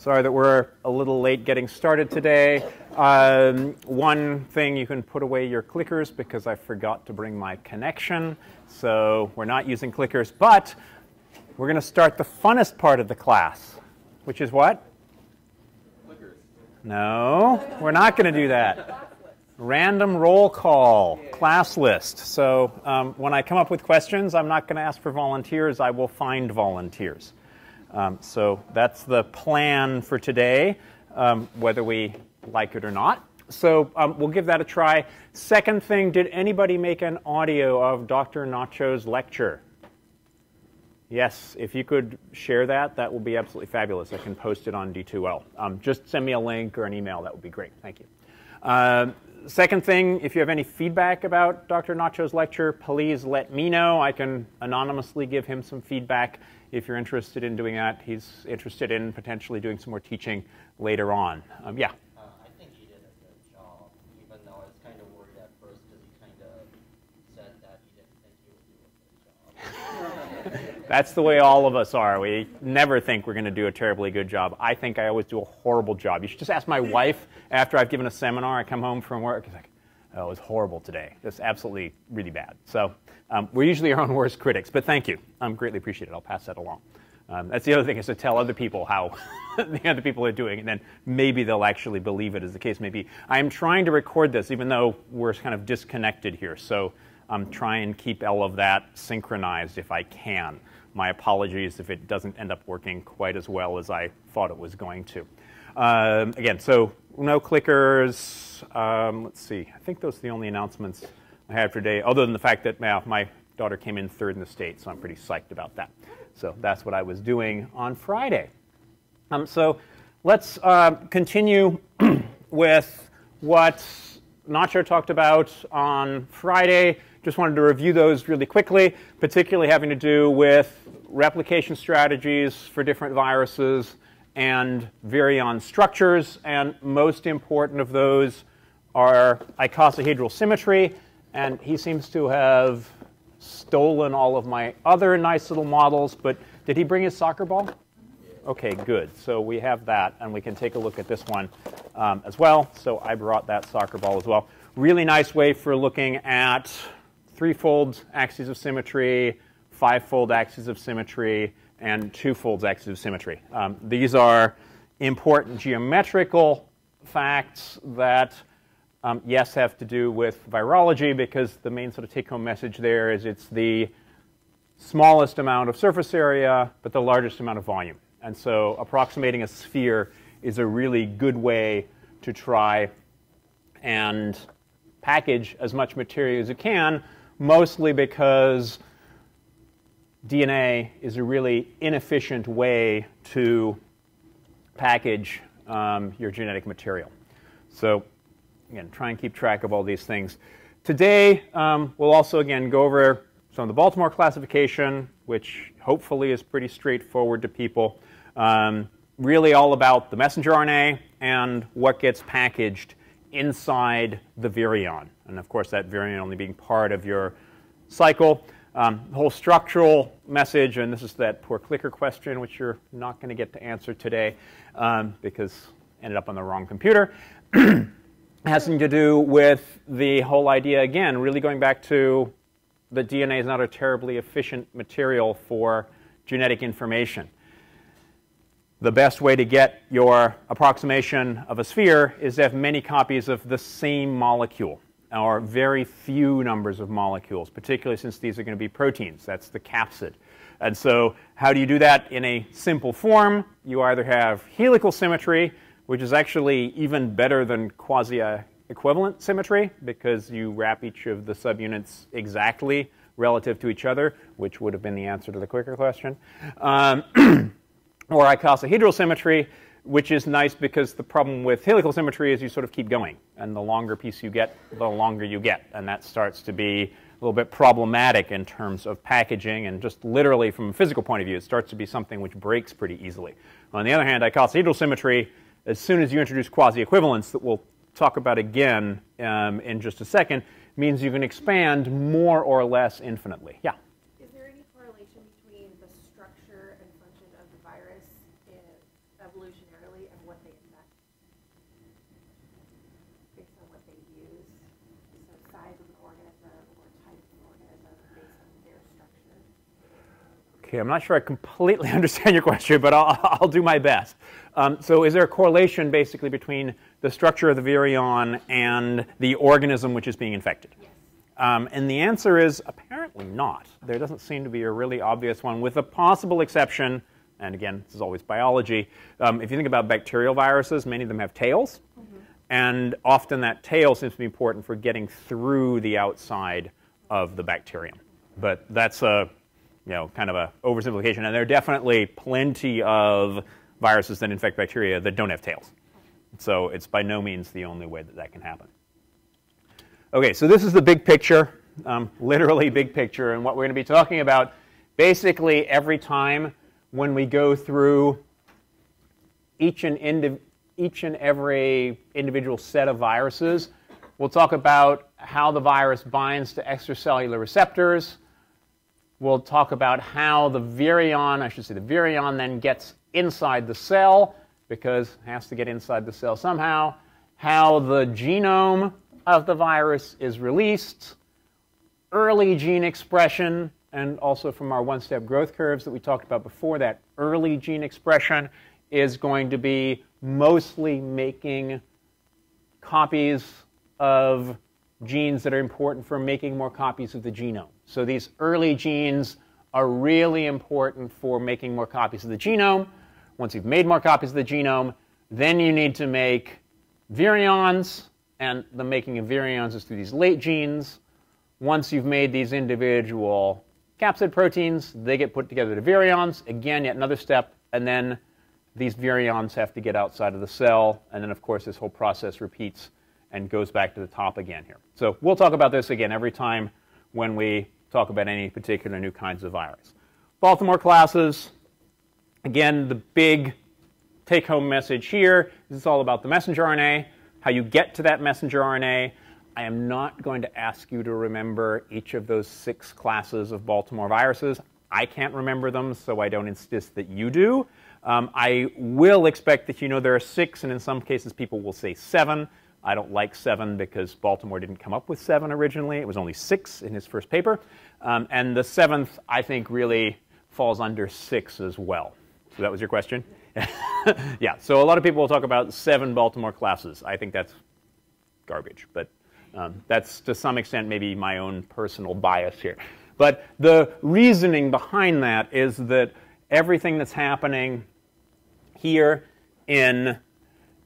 Sorry that we're a little late getting started today. One thing, you can put away your clickers because I forgot to bring my connection. So we're not using clickers, but we're going to start the funnest part of the class, which is what? Clickers. No, we're not going to do that. Random roll call, class list. So when I come up with questions, I'm not going to ask for volunteers. I will find volunteers. So that's the plan for today, whether we like it or not. So we'll give that a try. Second thing, did anybody make an audio of Dr. Nacho's lecture? Yes, if you could share that, that would be absolutely fabulous. I can post it on D2L. Just send me a link or an email. That would be great. Thank you. Second thing, if you have any feedback about Dr. Nacho's lecture, please let me know. I can anonymously give him some feedback if you're interested in doing that. He's interested in potentially doing some more teaching later on. Yeah? I think he did a good job, even though I was kind of worried at first because he kind of said that he didn't think he would do a good job. That's the way all of us are. We never think we're going to do a terribly good job. I think I always do a horrible job. You should just ask my wife after I've given a seminar. I come home from work. It's like, oh, it was horrible today. It's absolutely really bad. So we're usually our own worst critics. But thank you. Greatly appreciate it. I'll pass that along. That's the other thing, is to tell other people how the other people are doing, and then maybe they'll actually believe it, as the case may be. I'm trying to record this, even though we're kind of disconnected here. So I'm trying to keep all of that synchronized if I can. My apologies if it doesn't end up working quite as well as I thought it was going to. Again, so no clickers. Let's see. I think those are the only announcements I had for today, other than the fact that my daughter came in third in the state, so I'm pretty psyched about that. So that's what I was doing on Friday. So let's continue with what Nacho talked about on Friday. Just wanted to review those really quickly, particularly having to do with replication strategies for different viruses and virion structures. And most important of those are icosahedral symmetry. And he seems to have stolen all of my other nice little models. But did he bring his soccer ball? OK, good. So we have that, and we can take a look at this one as well. So I brought that soccer ball as well. Really nice way for looking at threefold axes of symmetry, fivefold axes of symmetry, and twofold axes of symmetry. These are important geometrical facts that, yes, have to do with virology, because the main sort of take-home message there is it's the smallest amount of surface area, but the largest amount of volume. And so approximating a sphere is a really good way to try and package as much material as you can, mostly because DNA is a really inefficient way to package your genetic material. So again, try and keep track of all these things. Today, we'll also, again, go over some of the Baltimore classification, which hopefully is pretty straightforward to people. Really all about the messenger RNA and what gets packaged inside the virion. And of course, that virion only being part of your cycle. The whole structural message, and this is that poor clicker question, which you're not going to get to answer today because ended up on the wrong computer. Has something to do with the whole idea, again, really going back to the DNA is not a terribly efficient material for genetic information. The best way to get your approximation of a sphere is to have many copies of the same molecule, or very few numbers of molecules, particularly since these are going to be proteins. That's the capsid. And so how do you do that in a simple form? You either have helical symmetry, which is actually even better than quasi-equivalent symmetry, because you wrap each of the subunits exactly relative to each other, which would have been the answer to the quicker question. Or icosahedral symmetry, which is nice because the problem with helical symmetry is you sort of keep going. And the longer piece you get, the longer you get. And that starts to be a little bit problematic in terms of packaging. And just literally from a physical point of view, it starts to be something which breaks pretty easily. On the other hand, icosahedral symmetry, as soon as you introduce quasi-equivalence, that we'll talk about again in just a second, means you can expand more or less infinitely. Yeah? Is there any correlation between the structure and function of the virus in evolution evolutionarily and what they affect based on what they use. So size of an organism or type of an organism based on their structure. Okay, I'm not sure I completely understand your question, but I'll do my best. So is there a correlation basically between the structure of the virion and the organism which is being infected? Yes. And the answer is apparently not. There doesn't seem to be a really obvious one, with a possible exception, and again, this is always biology. If you think about bacterial viruses, many of them have tails. Mm-hmm. And often that tail seems to be important for getting through the outside of the bacterium. But that's a, kind of a oversimplification. And there are definitely plenty of viruses that infect bacteria that don't have tails. So it's by no means the only way that that can happen. Okay, so this is the big picture, literally big picture, and what we're going to be talking about basically every time when we go through each and every individual set of viruses. We'll talk about how the virus binds to extracellular receptors. We'll talk about how the virion then gets inside the cell, because it has to get inside the cell somehow, how the genome of the virus is released, early gene expression, and also from our one-step growth curves that we talked about before, that early gene expression is going to be mostly making copies of genes that are important for making more copies of the genome. So these early genes are really important for making more copies of the genome. Once you've made more copies of the genome, then you need to make virions, and the making of virions is through these late genes. Once you've made these individual capsid proteins, they get put together to virions. Again, yet another step, and then these virions have to get outside of the cell, and then of course this whole process repeats and goes back to the top again here. So we'll talk about this again every time when we talk about any particular new kinds of virus. Baltimore classes, again, the big take-home message here is it's all about the messenger RNA, how you get to that messenger RNA. I am not going to ask you to remember each of those 6 classes of Baltimore viruses. I can't remember them, so I don't insist that you do. I will expect that you know there are 6, and in some cases people will say 7. I don't like 7 because Baltimore didn't come up with 7 originally. It was only 6 in his first paper. And the 7th, I think, really falls under 6 as well. So that was your question? Yeah, so a lot of people will talk about 7 Baltimore classes. I think that's garbage, but that's to some extent maybe my own personal bias here. But the reasoning behind that is that everything that's happening here in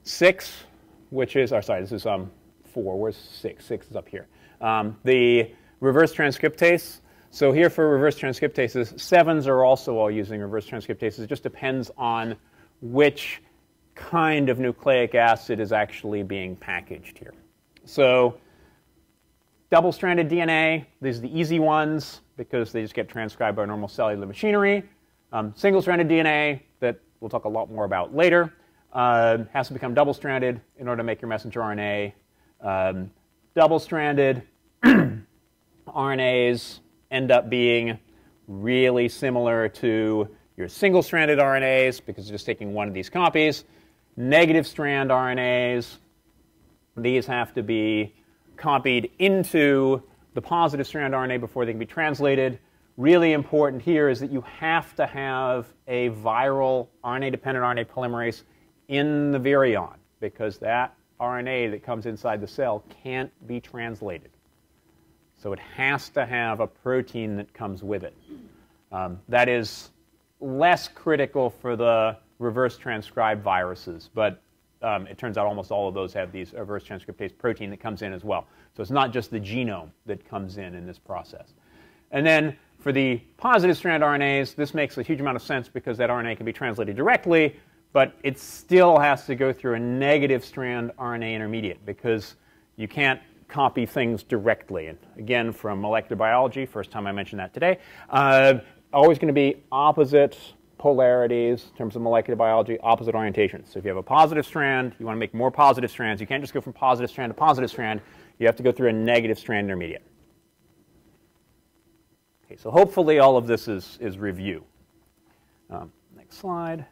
6, which is, sorry, this is 4. Where's 6? 6 is up here. The reverse transcriptase. So here for reverse transcriptases, 7s are also all using reverse transcriptases. It just depends on which kind of nucleic acid is actually being packaged here. So double-stranded DNA, these are the easy ones because they just get transcribed by normal cellular machinery. Single-stranded DNA, that we'll talk a lot more about later, has to become double-stranded in order to make your messenger RNA. Double-stranded RNAs end up being really similar to your single-stranded RNAs because you're just taking one of these copies. Negative-strand RNAs, these have to be copied into the positive-strand RNA before they can be translated. Really important here is that you have to have a viral RNA-dependent RNA polymerase in the virion because that RNA that comes inside the cell can't be translated. So it has to have a protein that comes with it. That is less critical for the reverse transcribed viruses, but it turns out almost all of those have these reverse transcriptase protein that comes in as well. So it's not just the genome that comes in this process. And then for the positive strand RNAs, this makes a huge amount of sense because that RNA can be translated directly, but it still has to go through a negative strand RNA intermediate because you can't copy things directly. And again, from molecular biology, first time I mentioned that today, always going to be opposite polarities in terms of molecular biology, opposite orientations. So if you have a positive strand, you want to make more positive strands. You can't just go from positive strand to positive strand. You have to go through a negative strand intermediate. Okay, so hopefully all of this is review. Next slide.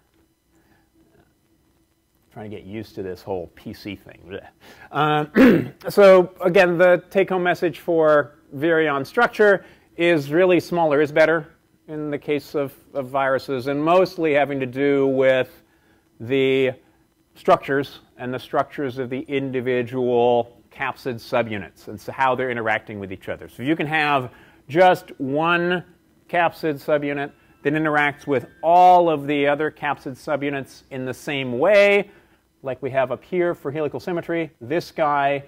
trying to get used to this whole PC thing. So again, the take-home message for virion structure is really smaller is better in the case of viruses, and mostly having to do with the structures and the structures of the individual capsid subunits and so how they're interacting with each other. So you can have just one capsid subunit that interacts with all of the other capsid subunits in the same way, like we have up here for helical symmetry. This guy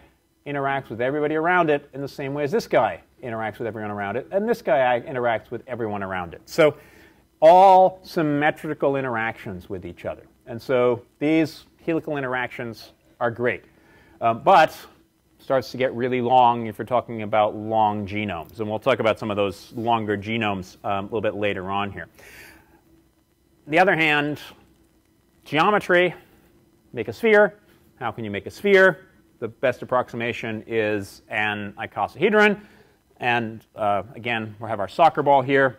interacts with everybody around it in the same way as this guy interacts with everyone around it, and this guy interacts with everyone around it. So all symmetrical interactions with each other. And so these helical interactions are great, but starts to get really long if you're talking about long genomes. And we'll talk about some of those longer genomes a little bit later on here. On the other hand, geometry, make a sphere. How can you make a sphere? The best approximation is an icosahedron. And again, we'll have our soccer ball here.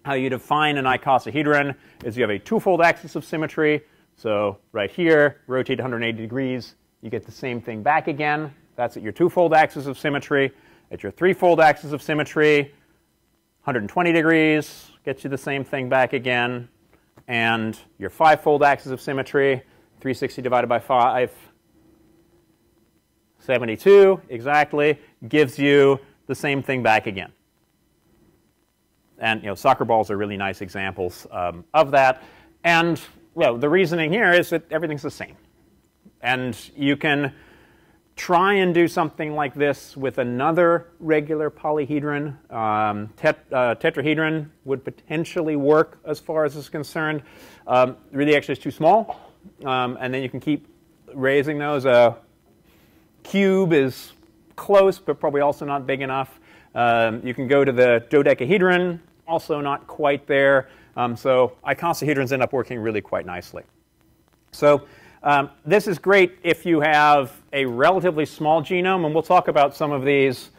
How you define an icosahedron is you have a twofold axis of symmetry. So right here, rotate 180 degrees, you get the same thing back again. That's at your twofold axis of symmetry. At your threefold axis of symmetry, 120 degrees gets you the same thing back again. And your fivefold axis of symmetry, 360 divided by 5, 72 exactly, gives you the same thing back again. And soccer balls are really nice examples of that. And well, the reasoning here is that everything's the same. And you can try and do something like this with another regular polyhedron. Tetrahedron would potentially work as far as is concerned. Really, actually, it's too small. And then you can keep raising those. A cube is close, but probably also not big enough. You can go to the dodecahedron, also not quite there. So icosahedrons end up working really quite nicely. So this is great if you have a relatively small genome, and we'll talk about some of these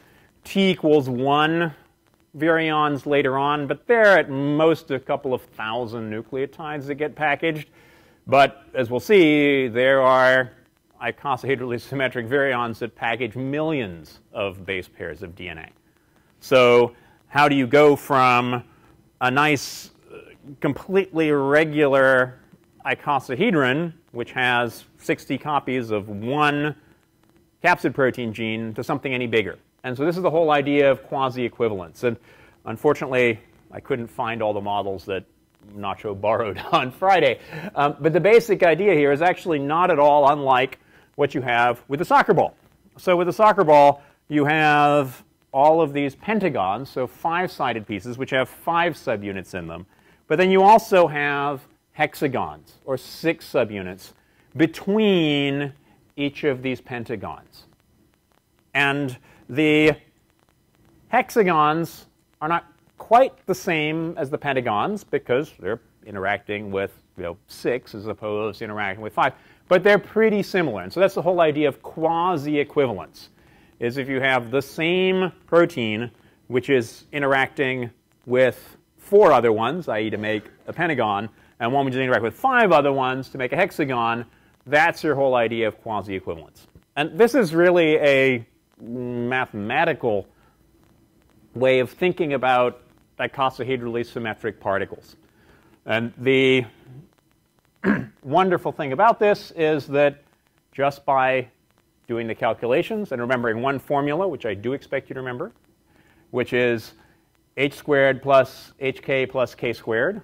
T=1 virions later on, but they're at most a couple of thousand nucleotides that get packaged. But as we'll see, there are icosahedrally symmetric virions that package millions of base pairs of DNA. So how do you go from a nice, completely regular icosahedron, which has 60 copies of one capsid protein gene, to something any bigger? And so this is the whole idea of quasi-equivalence. And unfortunately, I couldn't find all the models that Nacho borrowed on Friday. But the basic idea here is actually not at all unlike what you have with the soccer ball. So with the soccer ball, you have all of these pentagons, so 5-sided pieces, which have 5 subunits in them. But then you also have hexagons, or 6 subunits, between each of these pentagons. And the hexagons are not quite the same as the pentagons because they're interacting with 6 as opposed to interacting with 5. But they're pretty similar. And so that's the whole idea of quasi-equivalence, is if you have the same protein which is interacting with 4 other ones, i.e. to make a pentagon, and one which is interact with 5 other ones to make a hexagon, that's your whole idea of quasi-equivalence. And this is really a mathematical way of thinking about icosahedrally symmetric particles. And the wonderful thing about this is that just by doing the calculations and remembering one formula, which I do expect you to remember, which is h squared plus hk plus k squared,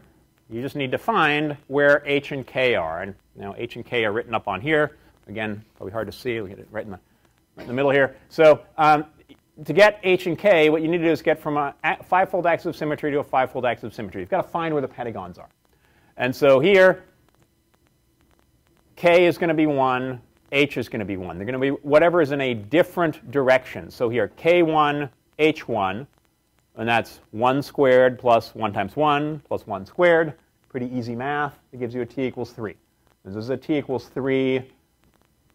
you just need to find where h and k are. And now h and k are written up on here. Again, probably hard to see. We'll get it right in the middle here. So to get h and k, what you need to do is get from a 5-fold axis of symmetry to a 5-fold axis of symmetry. You've got to find where the pentagons are. And so here, k is going to be 1, h is going to be 1. They're going to be whatever is in a different direction. So here, k1, h1, and that's 1 squared plus 1 times 1 plus 1 squared. Pretty easy math. It gives you a t=3. This is a t=3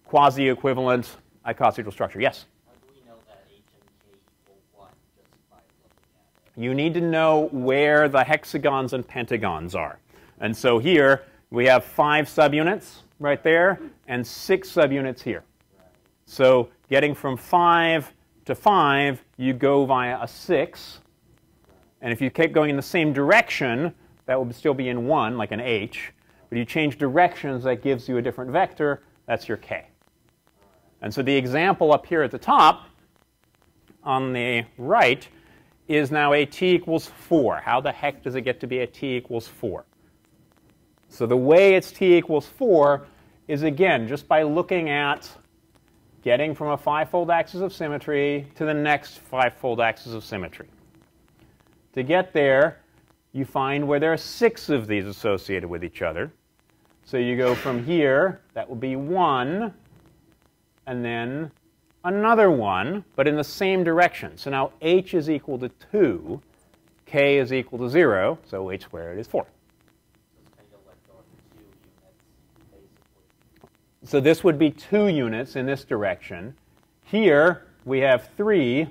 quasi-equivalent icosahedral structure. Yes? How do we know that h and k equal 1 just by looking at it? You need to know where the hexagons and pentagons are. And so here we have 5 subunits. right there and 6 subunits here. So getting from 5 to 5, you go via a 6. And if you keep going in the same direction, that will still be in 1, like an H. But you change directions, that gives you a different vector. That's your K. And so the example up here at the top on the right is now a t equals 4. How the heck does it get to be a t equals 4? So the way it's t equals 4 is, again, just by looking at getting from a 5-fold axis of symmetry to the next 5-fold axis of symmetry. To get there, you find where there are 6 of these associated with each other. So you go from here, that will be 1, and then another 1, but in the same direction. So now h is equal to 2, k is equal to 0, so h squared is 4. So this would be 2 units in this direction. Here we have 3,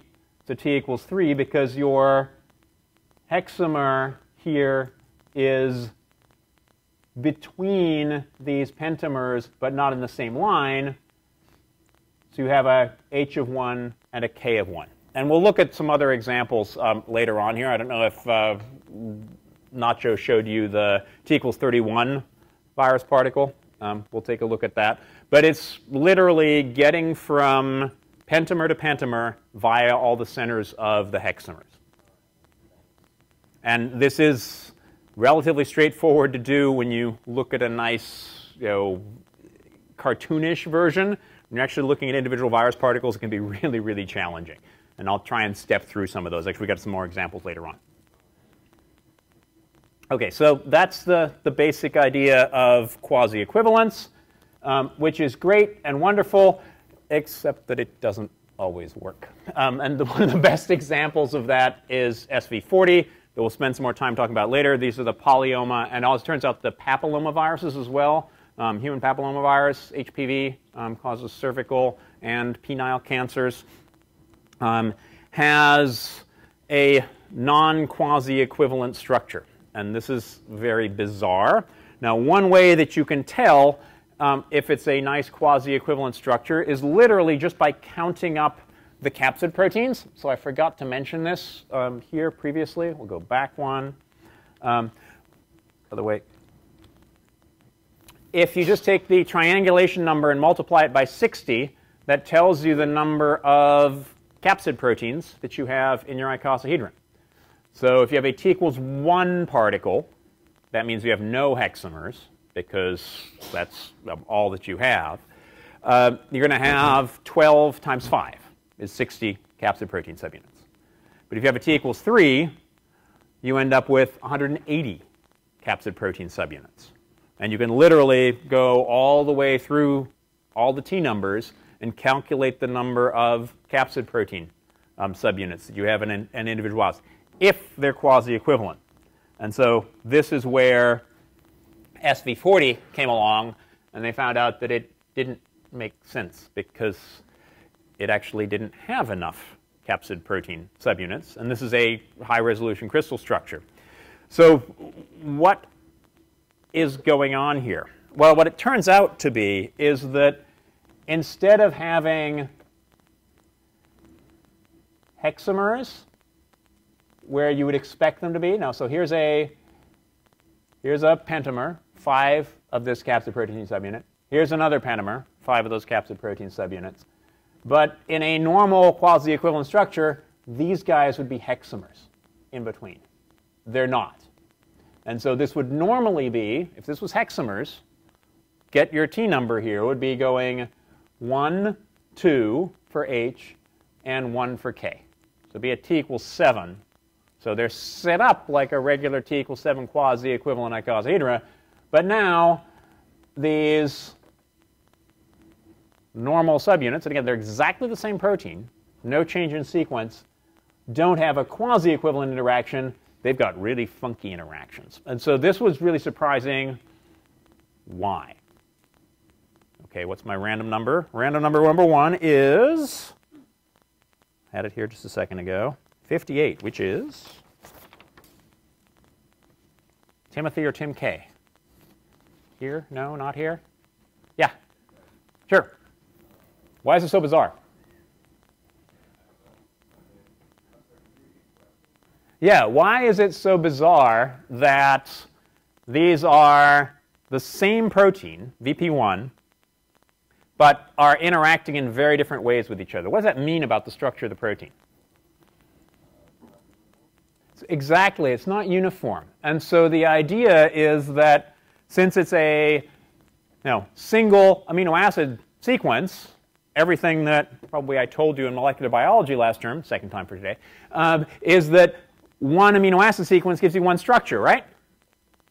so t equals 3, because your hexamer here is between these pentamers, but not in the same line. So you have a h of 1 and a k of 1. And we'll look at some other examples later on here. I don't know if Nacho showed you the t equals 31 virus particle. We'll take a look at that. But it's literally getting from pentamer to pentamer via all the centers of the hexamers. And this is relatively straightforward to do when you look at a nice, cartoonish version. When you're actually looking at individual virus particles, it can be really, really challenging. And I'll try and step through some of those. Actually, we've got some more examples later on. OK, so that's the basic idea of quasi-equivalence, which is great and wonderful, except that it doesn't always work. And one of the best examples of that is SV40, that we'll spend some more time talking about later. These are the polyoma, and as it turns out, the papillomaviruses as well. Human papillomavirus, HPV, causes cervical and penile cancers, has a non-quasi-equivalent structure. And this is very bizarre. Now, one way that you can tell if it's a nice quasi-equivalent structure is literally just by counting up the capsid proteins. So I forgot to mention this here previously. We'll go back one. Other way. If you just take the triangulation number and multiply it by 60, that tells you the number of capsid proteins that you have in your icosahedron. So if you have a t equals 1 particle, that means you have no hexamers, because that's all that you have. You're going to have 12 times 5 is 60 capsid protein subunits. But if you have a t equals 3, you end up with 180 capsid protein subunits. And you can literally go all the way through all the t numbers and calculate the number of capsid protein subunits that you have in an individual house, if they're quasi-equivalent. And so this is where SV40 came along, and they found out that it didn't make sense because it actually didn't have enough capsid protein subunits. And this is a high-resolution crystal structure. So what is going on here? Well, what it turns out to be is that instead of having hexamers where you would expect them to be, now, so here's a pentamer, 5 of this capsid protein subunit. Here's another pentamer, 5 of those capsid protein subunits. But in a normal quasi-equivalent structure, these guys would be hexamers in between. They're not. And so this would normally be, if this was hexamers, get your t number here would be going 1, 2 for h, and 1 for k. So it'd be a t equals 7. So they're set up like a regular t equals 7 quasi-equivalent icosahedra. But now these normal subunits, and again, they're exactly the same protein, no change in sequence, don't have a quasi-equivalent interaction. They've got really funky interactions. And so this was really surprising. Why? OK, what's my random number? Random number 1 is, I had it here just a second ago, 58, which is Timothy or Tim K. Here? No, not here? Yeah, sure. Why is it so bizarre? Yeah, why is it so bizarre that these are the same protein, VP1, but are interacting in very different ways with each other? What does that mean about the structure of the protein? Exactly, it's not uniform. And so the idea is that since it's a single amino acid sequence, everything that probably I told you in molecular biology last term, second time for today, is that one amino acid sequence gives you one structure, right?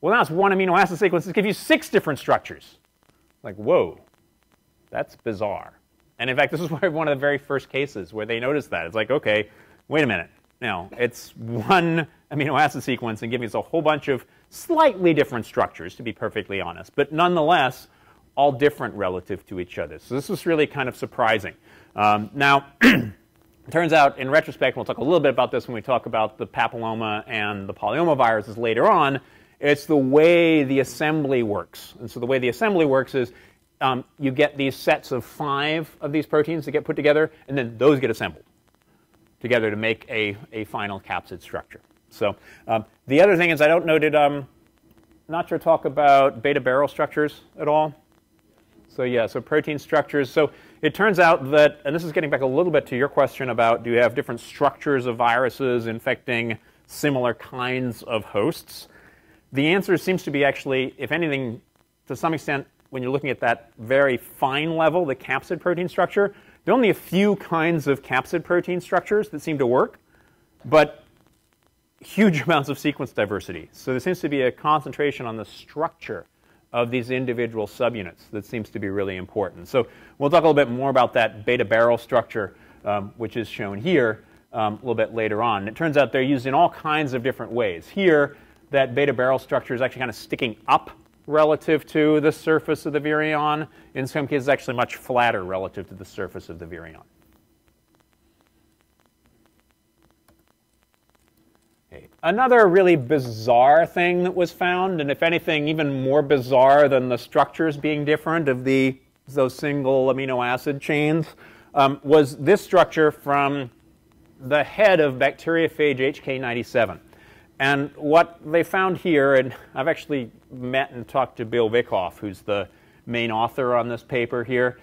Well, now it's one amino acid sequence that gives you 6 different structures. Like, whoa, that's bizarre. And in fact, this is one of the very first cases where they noticed that. It's like, okay, wait a minute. Now, it's one amino acid sequence and giving us a whole bunch of slightly different structures, to be perfectly honest, but nonetheless, all different relative to each other. So this was really kind of surprising. Now, it turns out, in retrospect, we'll talk a little bit about this when we talk about the papilloma and the polyomaviruses later on, it's the way the assembly works. And so the way the assembly works is you get these sets of 5 of these proteins that get put together, and then those get assembled together to make a final capsid structure. So the other thing is I don't know, did Nacho talk about beta barrel structures at all? So yeah, so protein structures. So it turns out that, and this is getting back a little bit to your question about do you have different structures of viruses infecting similar kinds of hosts? The answer seems to be actually, if anything, to some extent, when you're looking at that very fine level, the capsid protein structure, there are only a few kinds of capsid protein structures that seem to work, but huge amounts of sequence diversity. So there seems to be a concentration on the structure of these individual subunits that seems to be really important. So we'll talk a little bit more about that beta barrel structure, which is shown here a little bit later on. It turns out they're used in all kinds of different ways. Here, that beta barrel structure is actually kind of sticking up relative to the surface of the virion. In some cases, actually much flatter relative to the surface of the virion. Okay. Another really bizarre thing that was found, and if anything, even more bizarre than the structures being different of those single amino acid chains, was this structure from the head of bacteriophage HK97. And what they found here, and I've actually met and talked to Bill Vickoff, who's the main author on this paper here.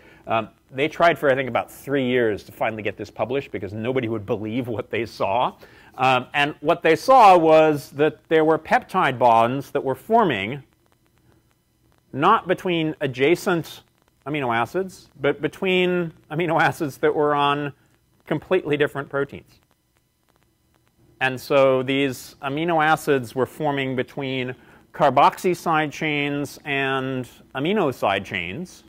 They tried for, I think, about 3 years to finally get this published because nobody would believe what they saw. And what they saw was that there were peptide bonds that were forming not between adjacent amino acids, but between amino acids that were on completely different proteins. And so these amino acids were forming between carboxy side chains and amino side chains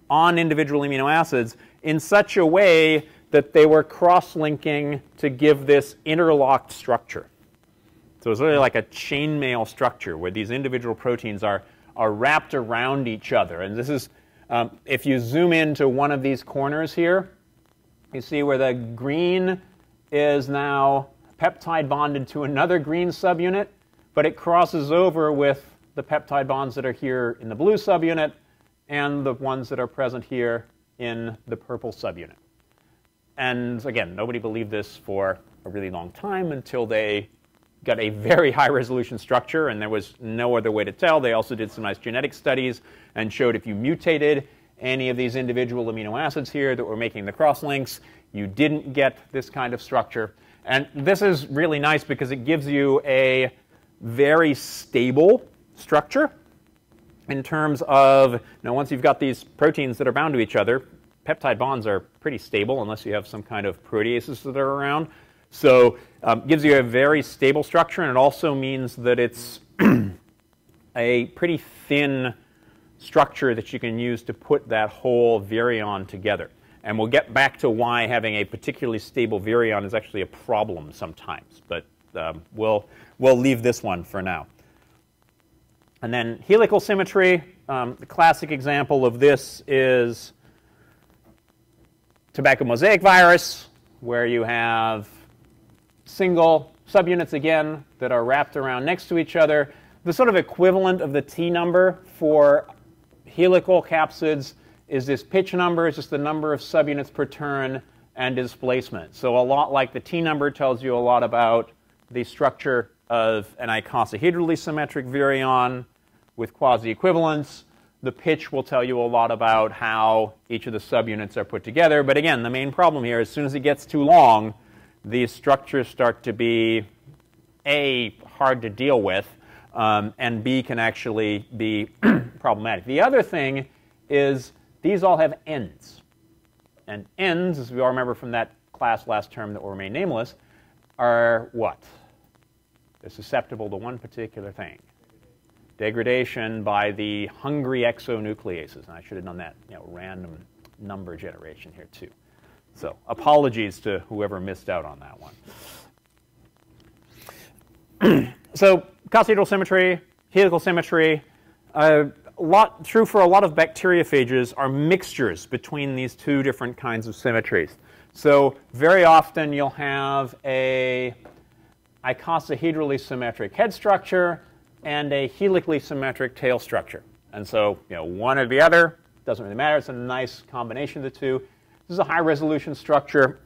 on individual amino acids in such a way that they were cross-linking to give this interlocked structure. So it's really like a chainmail structure where these individual proteins are wrapped around each other. And this is, if you zoom into one of these corners here, you see where the green is now peptide bonded to another green subunit, but it crosses over with the peptide bonds that are here in the blue subunit and the ones that are present here in the purple subunit. And again, nobody believed this for a really long time until they got a very high resolution structure, and there was no other way to tell. They also did some nice genetic studies and showed if you mutated any of these individual amino acids here that were making the crosslinks, you didn't get this kind of structure. And this is really nice because it gives you a very stable structure in terms of, once you've got these proteins that are bound to each other, peptide bonds are pretty stable unless you have some kind of proteases that are around. So it gives you a very stable structure, and it also means that it's a pretty thin structure that you can use to put that whole virion together. And we'll get back to why having a particularly stable virion is actually a problem sometimes. But we'll leave this one for now. And then helical symmetry. The classic example of this is tobacco mosaic virus, where you have single subunits, again, that are wrapped around next to each other. The sort of equivalent of the T number for helical capsids is this pitch number, it's just the number of subunits per turn and displacement. So a lot like the T number tells you a lot about the structure of an icosahedrally symmetric virion with quasi-equivalence. The pitch will tell you a lot about how each of the subunits are put together. But again, the main problem here, as soon as it gets too long, these structures start to be, A, hard to deal with, and B, can actually be problematic. The other thing is these all have ends. And ends, as we all remember from that class last term that will remain nameless, are what? They're susceptible to one particular thing. Degradation by the hungry exonucleases. And I should have done that, random number generation here too. So apologies to whoever missed out on that one. So icosahedral symmetry, helical symmetry, true for a lot of bacteriophages are mixtures between these two different kinds of symmetries. So very often you'll have a icosahedrally symmetric head structure and a helically symmetric tail structure. And so, one or the other, doesn't really matter. It's a nice combination of the two. This is a high-resolution structure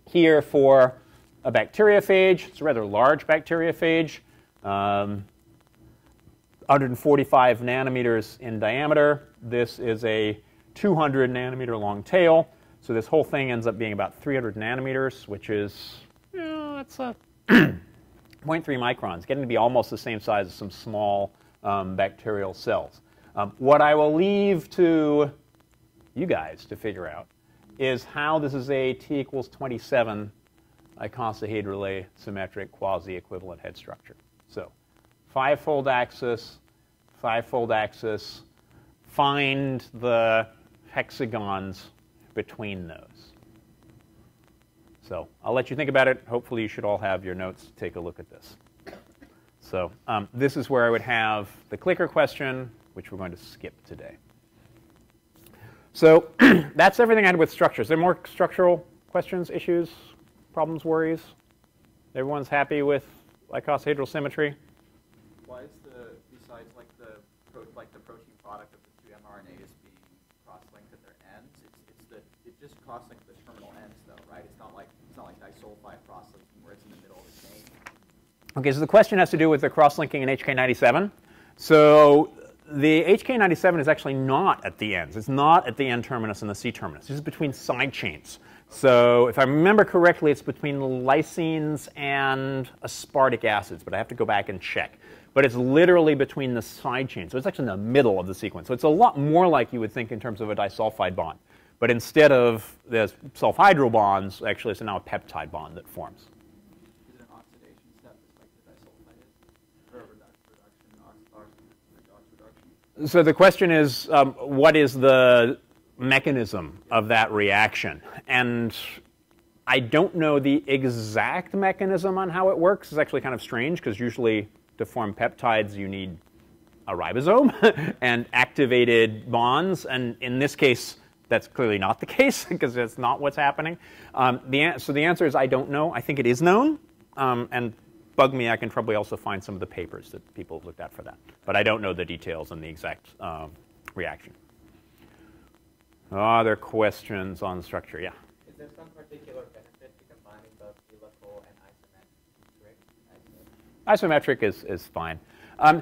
here for a bacteriophage. It's a rather large bacteriophage, 145 nanometers in diameter. This is a 200 nanometer long tail. So this whole thing ends up being about 300 nanometers, which is, it's a 0.3 microns, getting to be almost the same size as some small bacterial cells. What I will leave to you guys to figure out is how this is a T equals 27 icosahedrally symmetric quasi-equivalent head structure. So five-fold axis, find the hexagons between those. So I'll let you think about it. Hopefully you should all have your notes to take a look at this. So this is where I would have the clicker question, which we're going to skip today. So that's everything I had with structures. Are there more structural questions, issues, problems, worries? Everyone's happy with icosahedral symmetry? Why is besides like the protein product of the two mRNAs being cross-linked at their ends, it just cross-linked the terminal ends though, right? It's not like disulfide cross-linking where it's in the middle of the chain. Okay, so the question has to do with the cross-linking in HK97. So the HK97 is actually not at the ends. It's not at the N terminus and the C terminus. This is between side chains. So if I remember correctly, it's between lysines and aspartic acids, but I have to go back and check. But it's literally between the side chains. So it's actually in the middle of the sequence. So it's a lot more like you would think in terms of a disulfide bond. But instead of the sulfhydryl bonds, actually it's now a peptide bond that forms. Is it an oxidation step just like the disulfide is? Or reduction? So the question is, what is the mechanism of that reaction? And I don't know the exact mechanism on how it works. It's actually kind of strange because usually to form peptides you need a ribosome and activated bonds. And in this case, that's clearly not the case because that's not what's happening. So the answer is I don't know. I think it is known. And bug me, I can probably also find some of the papers that people have looked at for that. But I don't know the details and the exact reaction. Other questions on structure? Yeah? Is there some particular benefit to combining both helical and isometric? Isometric is fine. I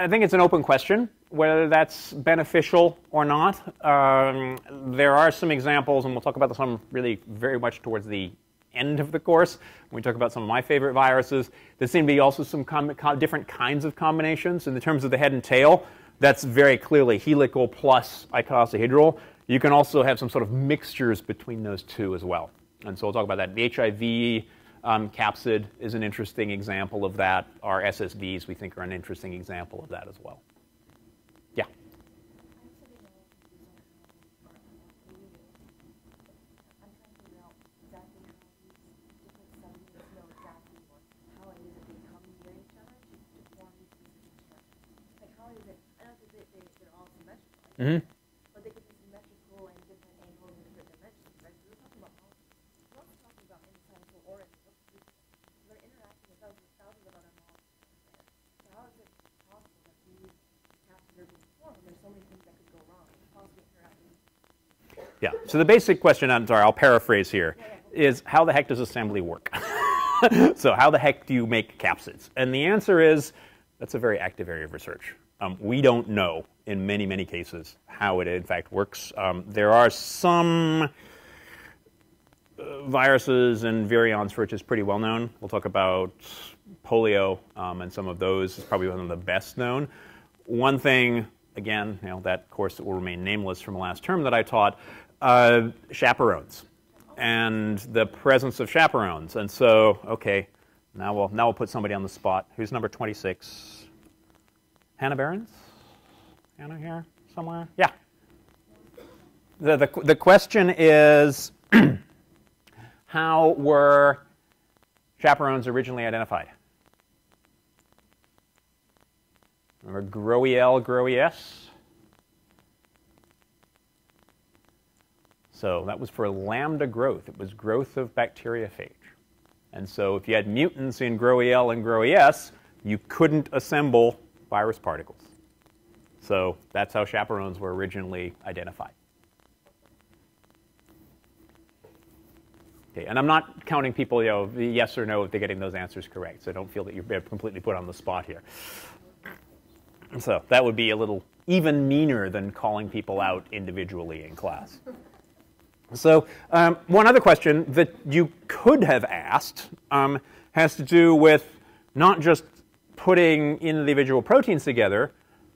think it's an open question whether that's beneficial or not. There are some examples, and we'll talk about some really very much towards the end of the course when we talk about some of my favorite viruses. There seem to be also some different kinds of combinations. In the terms of the head and tail, that's very clearly helical plus icosahedral. You can also have some sort of mixtures between those two as well. And so we'll talk about that. The HIV capsid is an interesting example of that. Our SSVs, we think, are an interesting example of that as well. Yeah? Mm-hmm. But they could be symmetrical and different angles and different dimensions, right? So we're talking about we're also talking about many organisms. They're interacting with thousands of other molecules there. So how is it possible that these capsids are being formed Yeah. So the basic question, I'm sorry, I'll paraphrase here, is how the heck does assembly work? So how the heck do you make capsids? And the answer is that's a very active area of research. We don't know in many, many cases how it in fact works. There are some viruses and virions for which is pretty well known. We'll talk about polio and some of those is probably one of the best known. One thing, again, that course that will remain nameless from the last term that I taught, chaperones and the presence of chaperones. And so, okay, now we'll put somebody on the spot. Who's number 26? Hannah Behrens? Hannah here somewhere? Yeah. The question is, how were chaperones originally identified? Remember GROEL, GROES? So that was for lambda growth. It was growth of bacteriophage. And so if you had mutants in GROEL and GROES, you couldn't assemble virus particles. So that's how chaperones were originally identified. Okay, and I'm not counting people, yes or no if they're getting those answers correct. So don't feel that you're completely put on the spot here. So that would be a little even meaner than calling people out individually in class. So one other question that you could have asked has to do with not just putting individual proteins together,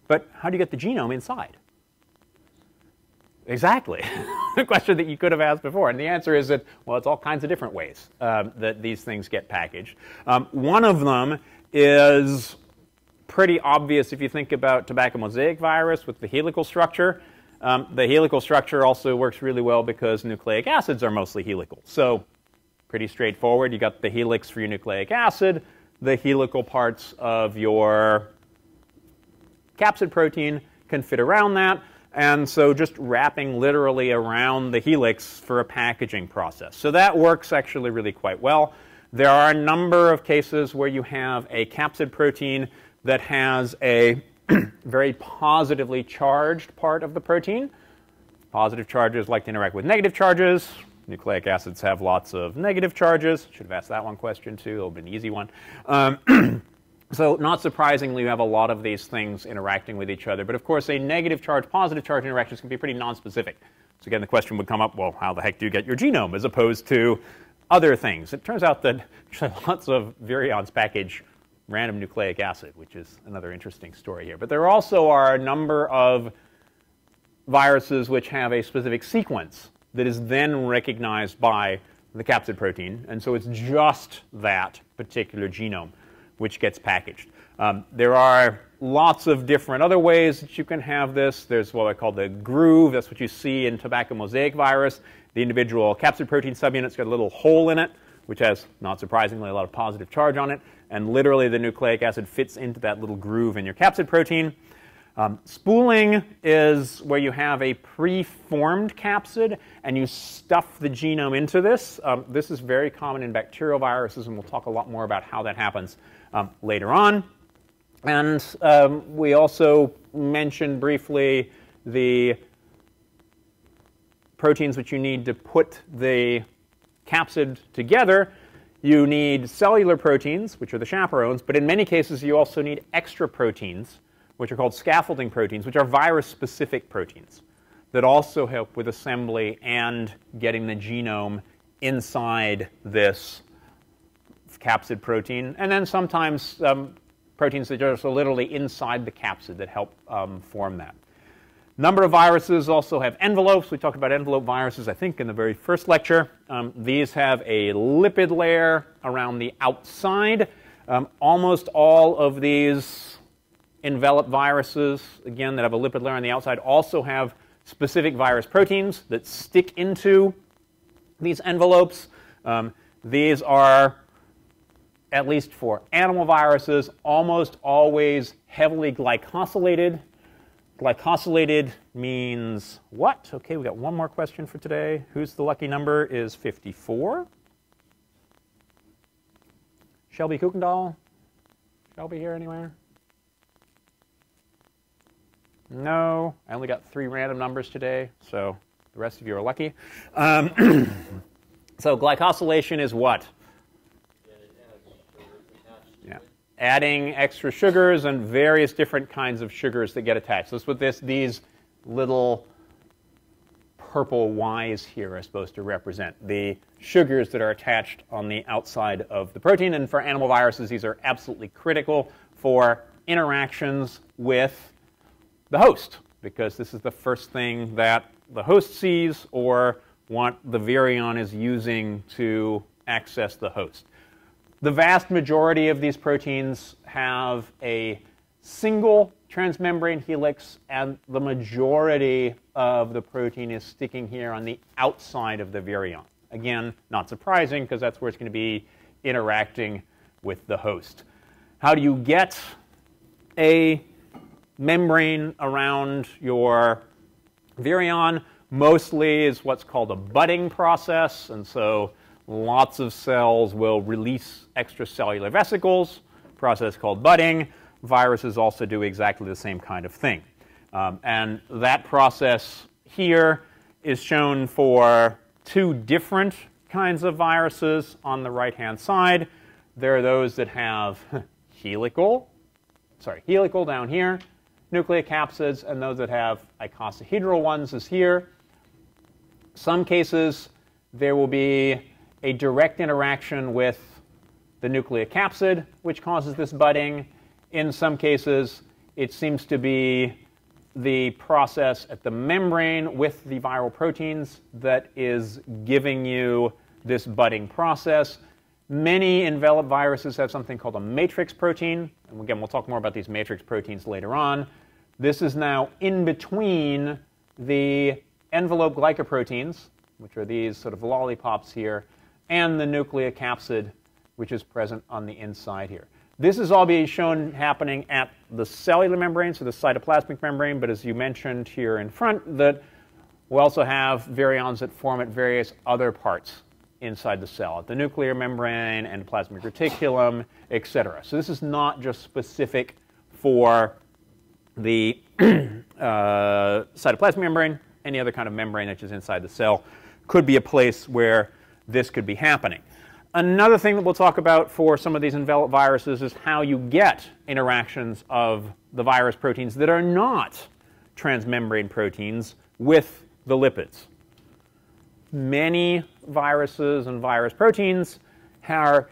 but how do you get the genome inside? Exactly. The question that you could have asked before. And the answer is that, well, it's all kinds of different ways that these things get packaged. One of them is pretty obvious if you think about tobacco mosaic virus with the helical structure. The helical structure also works really well because nucleic acids are mostly helical. So pretty straightforward. You got the helix for your nucleic acid. The helical parts of your capsid protein can fit around that. And so just wrapping literally around the helix for a packaging process. So that works actually really quite well. There are a number of cases where you have a capsid protein that has a very positively charged part of the protein. Positive charges like to interact with negative charges. Nucleic acids have lots of negative charges. Should have asked that one question too. That would have been an easy one. So not surprisingly, you have a lot of these things interacting with each other. But of course, a negative charge, positive charge interactions can be pretty nonspecific. So again, the question would come up, well, how the heck do you get your genome as opposed to other things? It turns out that lots of virions package random nucleic acid, which is another interesting story here. But there also are a number of viruses which have a specific sequence that is then recognized by the capsid protein. And so it's just that particular genome which gets packaged. There are lots of different other ways that you can have this. There's what I call the groove. That's what you see in tobacco mosaic virus. The individual capsid protein subunit's got a little hole in it, which has, not surprisingly, a lot of positive charge on it. And literally, the nucleic acid fits into that little groove in your capsid protein. Spooling is where you have a preformed capsid, and you stuff the genome into this. This is very common in bacterial viruses, and we'll talk a lot more about how that happens later on. And we also mentioned briefly the proteins which you need to put the capsid together. You need cellular proteins, which are the chaperones, but in many cases you also need extra proteins, which are called scaffolding proteins, which are virus-specific proteins that also help with assembly and getting the genome inside this capsid protein. And then sometimes proteins that are also literally inside the capsid that help form that. Number of viruses also have envelopes. We talked about envelope viruses, I think, in the very first lecture. These have a lipid layer around the outside. Almost all of these enveloped viruses, again, that have a lipid layer on the outside, also have specific virus proteins that stick into these envelopes. These are, at least for animal viruses, almost always heavily glycosylated. Glycosylated means what? Okay, we got one more question for today. Who's the lucky number? Is 54. Shelby Kuykendall? Shelby here anywhere? No, I only got 3 random numbers today, so The rest of you are lucky. So glycosylation is what? Yeah. Adding extra sugars and various different kinds of sugars that get attached. So that's what these little purple Y's here are supposed to represent, the sugars that are attached on the outside of the protein. And for animal viruses, these are absolutely critical for interactions with the host, because this is the first thing that the host sees or what the virion is using to access the host. The vast majority of these proteins have a single transmembrane helix, and the majority of the protein is sticking here on the outside of the virion. Again, not surprising, because that's where it's going to be interacting with the host. How do you get a membrane around your virion? Mostly is what's called a budding process, and so lots of cells will release extracellular vesicles, a process called budding. Viruses also do exactly the same kind of thing. And that process here is shown for two different kinds of viruses on the right-hand side. There are those that have helical down here, nucleocapsids, and those that have icosahedral ones is here. Some cases, there will be a direct interaction with the nucleocapsid, which causes this budding. In some cases, it seems to be the process at the membrane with the viral proteins that is giving you this budding process. Many enveloped viruses have something called a matrix protein. And again, we'll talk more about these matrix proteins later on. This is now in between the envelope glycoproteins, which are these sort of lollipops here, and the nucleocapsid, which is present on the inside here. This is all being shown happening at the cellular membrane, so the cytoplasmic membrane, but as you mentioned here in front, that we also have virions that form at various other parts inside the cell, at the nuclear membrane, endoplasmic reticulum, etc. So this is not just specific for the cytoplasmic membrane. Any other kind of membrane that's just inside the cell could be a place where this could be happening. Another thing that we'll talk about for some of these enveloped viruses is how you get interactions of the virus proteins that are not transmembrane proteins with the lipids. Many viruses and virus proteins are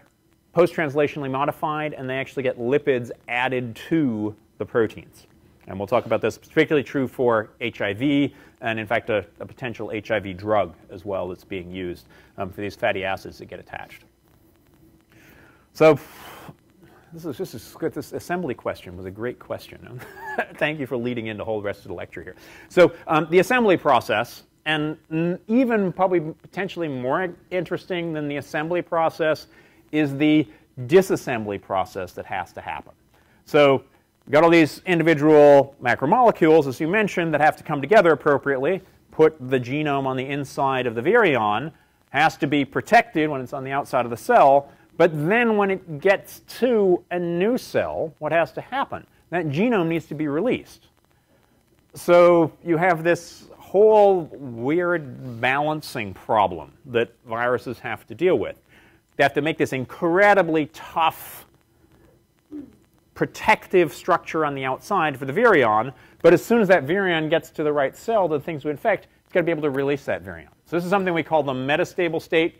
post-translationally modified, and they actually get lipids added to the proteins. And we'll talk about this. It's particularly true for HIV, and in fact, a potential HIV drug as well that's being used for these fatty acids that get attached. So this assembly question was a great question. Thank you for leading in the whole rest of the lecture here. So the assembly process, and even probably potentially more interesting than the assembly process, is the disassembly process that has to happen. So you've got all these individual macromolecules, as you mentioned, that have to come together appropriately, put the genome on the inside of the virion, has to be protected when it's on the outside of the cell. But then when it gets to a new cell, what has to happen? That genome needs to be released. So you have this whole weird balancing problem that viruses have to deal with. They have to make this incredibly tough protective structure on the outside for the virion, but as soon as that virion gets to the right cell, the things to infect, it's got to be able to release that virion. So this is something we call the metastable state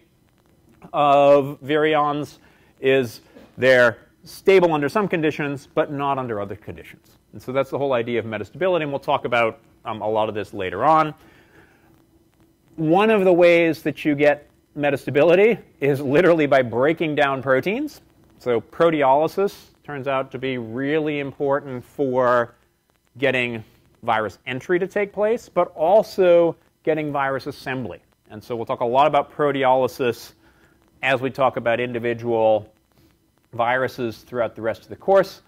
of virions. Is they're stable under some conditions, but not under other conditions. And so that's the whole idea of metastability, and we'll talk about a lot of this later on. One of the ways that you get metastability is literally by breaking down proteins. So proteolysis turns out to be really important for getting virus entry to take place, but also getting virus assembly. And so we'll talk a lot about proteolysis as we talk about individual viruses throughout the rest of the course.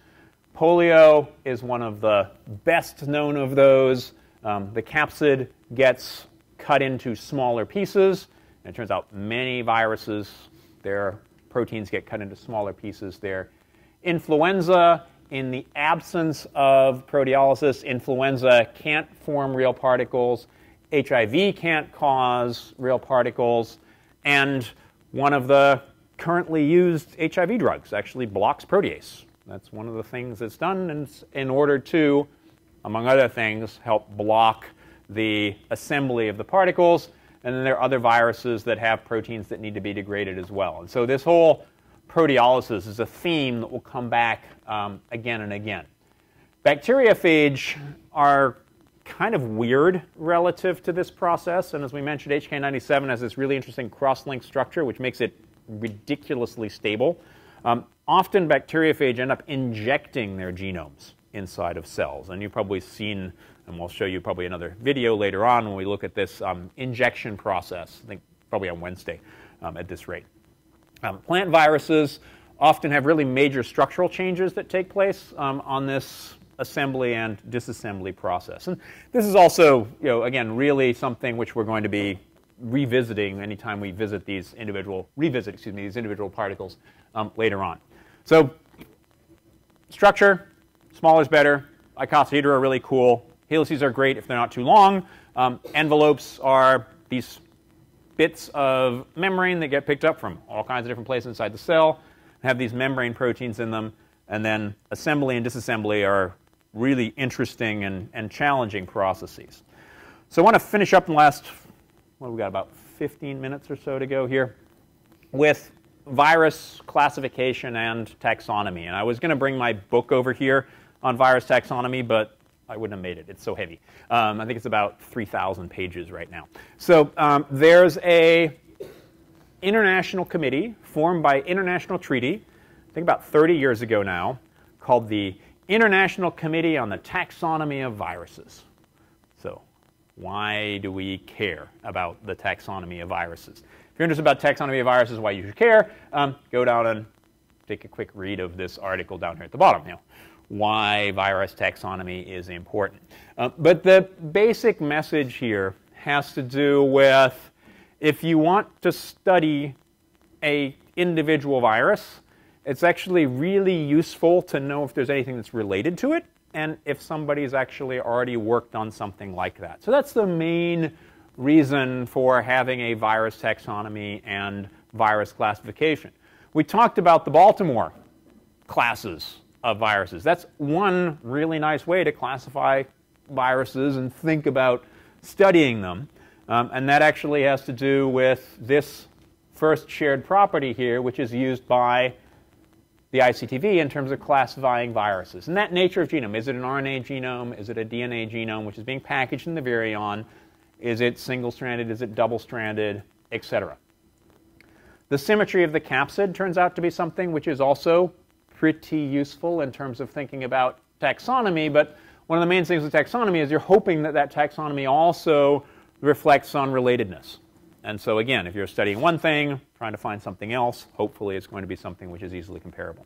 Polio is one of the best known of those. The capsid gets cut into smaller pieces. And it turns out many viruses, their proteins get cut into smaller pieces there. Influenza, in the absence of proteolysis, influenza can't form real particles. HIV can't cause real particles, and one of the currently used HIV drugs actually blocks protease. That's one of the things it's done in order to, among other things, help block the assembly of the particles. And then there are other viruses that have proteins that need to be degraded as well. And so this whole proteolysis is a theme that will come back again and again. Bacteriophage are kind of weird relative to this process. And as we mentioned, HK97 has this really interesting cross-link structure, which makes it ridiculously stable. Often bacteriophage end up injecting their genomes inside of cells. And you've probably seen, and we'll show you probably another video later on when we look at this injection process, I think probably on Wednesday at this rate. Plant viruses often have really major structural changes that take place on this assembly and disassembly process. And this is also, again, really something which we're going to be revisiting anytime we visit these individual, these individual particles later on. So structure, smaller is better. Icosahedra are really cool. Helices are great if they're not too long. Envelopes are these bits of membrane that get picked up from all kinds of different places inside the cell, have these membrane proteins in them, and then assembly and disassembly are really interesting and challenging processes. So I want to finish up in the last, what have we got, about 15 minutes or so to go here, with virus classification and taxonomy. And I was going to bring my book over here on virus taxonomy, but I wouldn't have made it. It's so heavy. I think it's about 3,000 pages right now. So there's a international committee formed by international treaty, I think about 30 years ago now, called the International Committee on the Taxonomy of Viruses. So why do we care about the taxonomy of viruses? If you're interested about taxonomy of viruses, why you should care, go down and take a quick read of this article down here at the bottom. Why virus taxonomy is important. But the basic message here has to do with, if you want to study an individual virus, it's actually really useful to know if there's anything that's related to it and if somebody's actually already worked on something like that. So that's the main reason for having a virus taxonomy and virus classification. We talked about the Baltimore classes of viruses. That's one really nice way to classify viruses and think about studying them. And that actually has to do with this first shared property here, which is used by the ICTV in terms of classifying viruses. And that nature of genome, is it an RNA genome? Is it a DNA genome, which is being packaged in the virion? Is it single-stranded? Is it double-stranded? Etc. The symmetry of the capsid turns out to be something which is also pretty useful in terms of thinking about taxonomy. But one of the main things with taxonomy is you're hoping that that taxonomy also reflects on relatedness. And so again, if you're studying one thing, trying to find something else, hopefully it's going to be something which is easily comparable.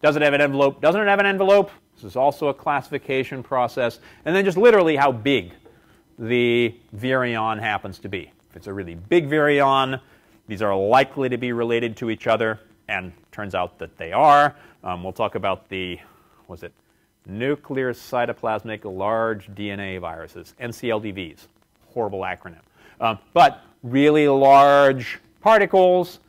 Does it have an envelope? Doesn't it have an envelope? This is also a classification process. And then just literally how big the virion happens to be. If it's a really big virion, these are likely to be related to each other, and turns out that they are. We'll talk about the, nuclear cytoplasmic large DNA viruses, NCLDVs, horrible acronym. But really large particles,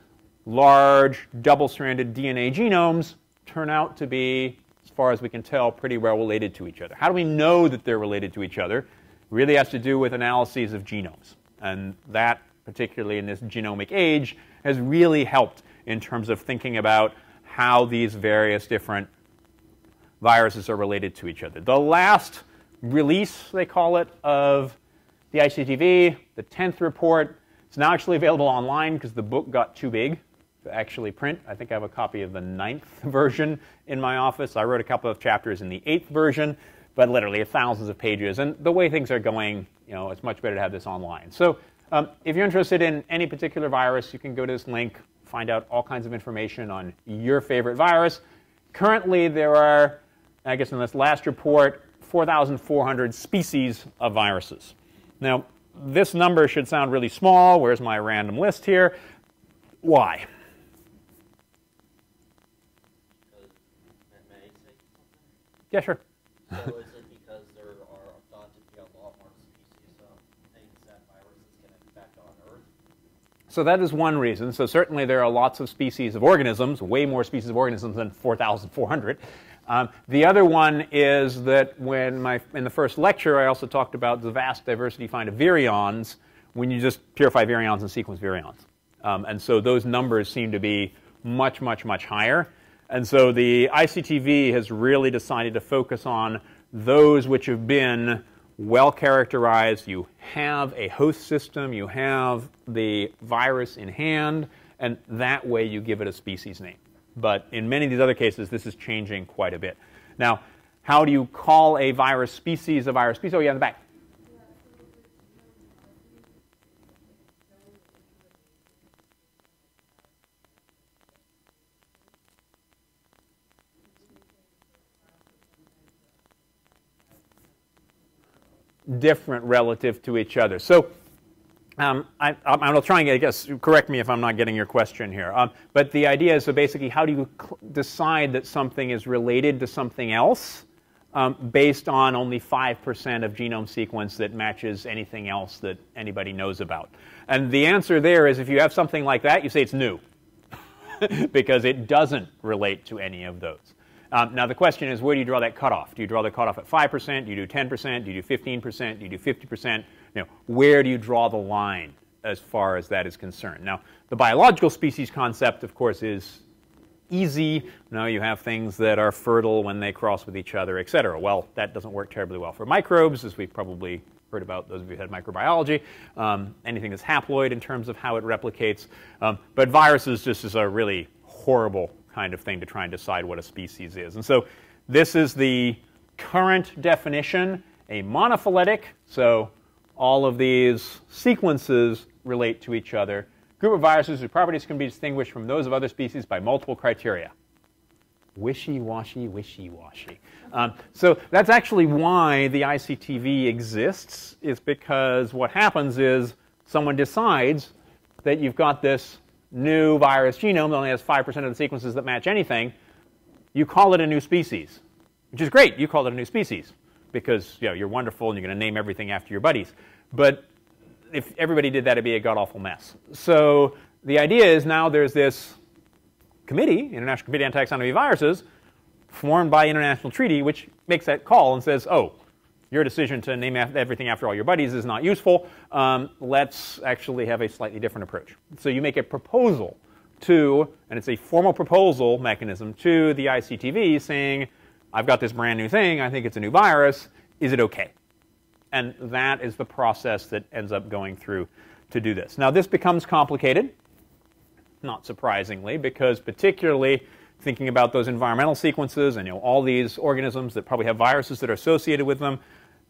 large double-stranded DNA genomes turn out to be, as far as we can tell, pretty well related to each other. How do we know that they're related to each other? It really has to do with analyses of genomes. And that, particularly in this genomic age, has really helped in terms of thinking about how these various different viruses are related to each other. The last release, they call it, of the ICTV, the 10th report, it's now actually available online because the book got too big to actually print. I think I have a copy of the 9th version in my office. I wrote a couple of chapters in the 8th version, but literally thousands of pages. And the way things are going, it's much better to have this online. So if you're interested in any particular virus, you can go to this link, find out all kinds of information on your favorite virus. Currently, there are, I guess in this last report, 4,400 species of viruses. Now, this number should sound really small. Where's my random list here? Why? May I say something? Yeah, sure. So is it because there are thought to be a lot more species of things that So that is one reason. So certainly there are lots of species of organisms, way more species of organisms than 4,400. The other one is that in the first lecture, I also talked about the vast diversity you find of virions when you just purify virions and sequence virions. And so those numbers seem to be much, much, much higher. And so the ICTV has really decided to focus on those which have been well characterized. You have a host system, you have the virus in hand, and that way you give it a species name. But in many of these other cases, this is changing quite a bit. Now, how do you call a virus species a virus species? Oh, yeah, in the back. Different relative to each other. So I'm going to try and, I guess, correct me if I'm not getting your question here. But the idea is, so basically, how do you decide that something is related to something else based on only 5% of genome sequence that matches anything else that anybody knows about? And the answer there is, if you have something like that, you say it's new because it doesn't relate to any of those. Now, the question is, where do you draw that cutoff? Do you draw the cutoff at 5%? Do you do 10%? Do you do 15%? Do you do 50%? Where do you draw the line as far as that is concerned? Now, the biological species concept, of course, is easy. You have things that are fertile when they cross with each other, et cetera. Well, that doesn't work terribly well for microbes, as we've probably heard about, those of you who had microbiology. Anything that's haploid in terms of how it replicates. But viruses just is a really horrible kind of thing to try and decide what a species is. And so this is the current definition, a monophyletic, so all of these sequences relate to each other, group of viruses whose properties can be distinguished from those of other species by multiple criteria. Wishy-washy, wishy-washy. So that's actually why the ICTV exists, is because what happens is someone decides that you've got this new virus genome that only has 5% of the sequences that match anything. You call it a new species, which is great. You call it a new species because you're wonderful and you're going to name everything after your buddies. But if everybody did that, it'd be a god-awful mess. So the idea is now there's this committee, International Committee on Taxonomy of Viruses, formed by international treaty, which makes that call and says, oh, your decision to name everything after all your buddies is not useful. Let's actually have a slightly different approach. So you make a proposal to, and it's a formal proposal mechanism to the ICTV saying, I've got this brand new thing. I think it's a new virus. Is it OK? And that is the process that ends up going through to do this. Now, this becomes complicated, not surprisingly, because particularly thinking about those environmental sequences and all these organisms that probably have viruses that are associated with them,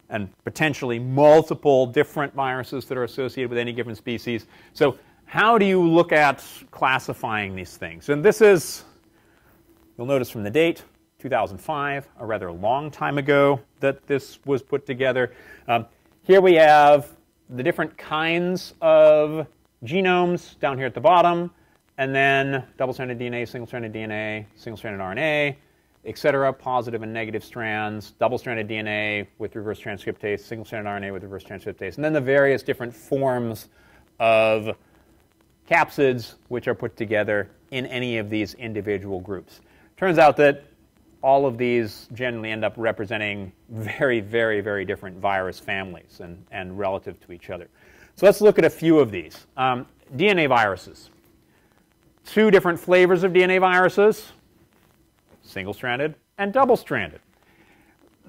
and potentially multiple different viruses that are associated with any given species. So how do you look at classifying these things? And this is, you'll notice from the date, 2005, a rather long time ago that this was put together. Here we have the different kinds of genomes down here at the bottom, and then double-stranded DNA, single-stranded DNA, single-stranded RNA, et cetera, positive and negative strands, double-stranded DNA with reverse transcriptase, single-stranded RNA with reverse transcriptase, and then the various different forms of capsids which are put together in any of these individual groups. Turns out that all of these generally end up representing very, very, very different virus families and relative to each other. So let's look at a few of these. DNA viruses. Two different flavors of DNA viruses, single-stranded and double-stranded.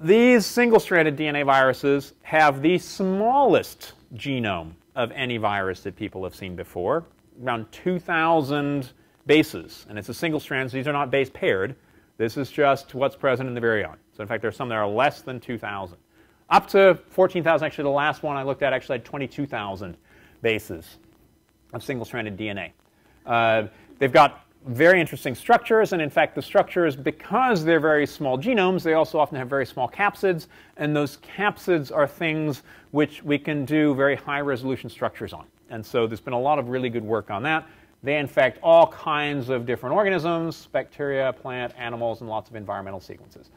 These single-stranded DNA viruses have the smallest genome of any virus that people have seen before, around 2,000 bases. And it's a single strand, so these are not base paired. This is just what's present in the virion. So in fact, there are some that are less than 2,000. Up to 14,000, actually the last one I looked at actually had 22,000 bases of single-stranded DNA. They've got very interesting structures, and in fact the structures, because they're very small genomes, they also often have very small capsids, and those capsids are things which we can do very high-resolution structures on. And so there's been a lot of really good work on that. They infect all kinds of different organisms, bacteria, plant, animals, and lots of environmental sequences.